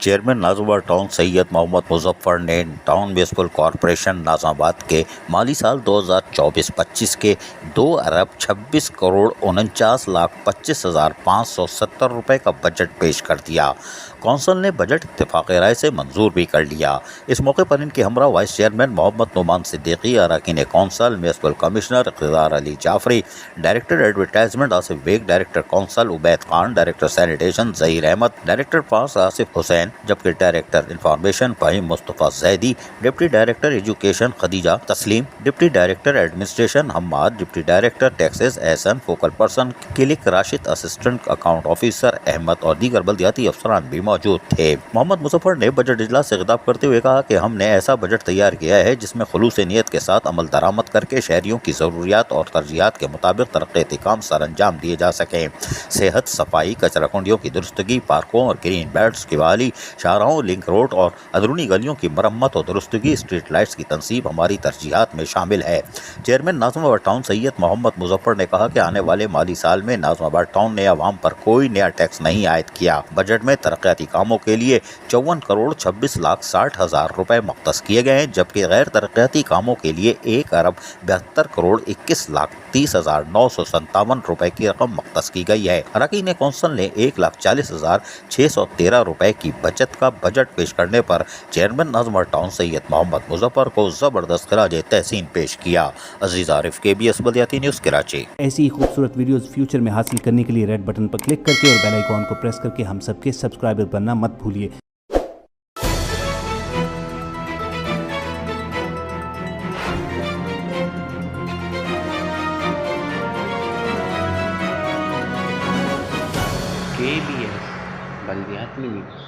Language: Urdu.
چیئرمین نازم آباد ٹاؤن سید محمد مظفر نے ٹاؤن میونسپل کارپوریشن نازم آباد کے مالی سال 2024-25 کے 2,26,49,25,570 روپے کا بجٹ پیش کر دیا۔ کونسل نے بجٹ اتفاق رائے سے منظور بھی کر لیا۔ اس موقع پر ان کے ہمراہ وائس چیئرمین محمد نعمان صدیقی، اراکین council, municipal commissioner Iqtidar Ali Jafri, director advertisement Asif Baig, director council Ubaid Khan, director sanitation Zaheer Ahmed, director پاس آصف حسین، جبکہ director information Fahim Mustafa Zaidi, deputy director education Khadija Tasleem, deputy director administration Hammad, deputy director taxes Ahsan, focal person clerk Rashid, assistant account officer Ahmed اور دیگر بلدیاتی افسران بھی موجود تھے۔ محمد مظفر نے بجٹ اجلاس سے خطاب کرتے ہوئے کہا کہ ہم نے ایسا بجٹ تیار کیا ہے جس میں خلوص نیت کے ساتھ عمل درآمد کر کے شہریوں کی ضروریات اور ترجیحات کے مطابق ترقیاتی کام سر انجام دیے جا سکیں۔ صحت، صفائی، کچرا کنڈیوں کی درستگی، پارکوں اور گرین بیلٹس کی بحالی، شاہراہوں، لنک روڈ اور اندرونی گلیوں کی مرمت اور درستگی، اسٹریٹ لائٹس کی تنصیب ہماری ترجیحات میں شامل ہے۔ چیئرمین نازم آباد ٹاؤن سید محمد مظفر نے کہا کہ آنے والے مالی سال میں نازم آباد ٹاؤن نے عوام پر کوئی نیا ٹیکس نہیں عائد کیا۔ بجٹ میں ترقیاتی کاموں کے لیے 54,26,60,000 روپے مختص کیے گئے ہیں، جبکہ غیر ترقیاتی کاموں کے لیے 1,72,21,30,957 روپے کی رقم مختص کی گئی ہے۔ اراکین کونسل نے 1,40,613 روپے کی بچت کا بجٹ پیش کرنے پر چیئرمین نازم آباد ٹاؤن سید محمد مظفر کو زبردست خراج تحسین پیش کیا۔ عزیز عارف، KBS بلدیاتی نیوز، کراچی۔ ایسی ہی خوبصورت ویڈیوز فیوچر میں حاصل کرنے کے لیے ریڈ بٹن پر کلک کر کے اور بیل آئیکن کو پریس کر کے ہم سب کے سبسکرائبر بننا مت بھولیے۔ KBS بلدیاتی نیوز۔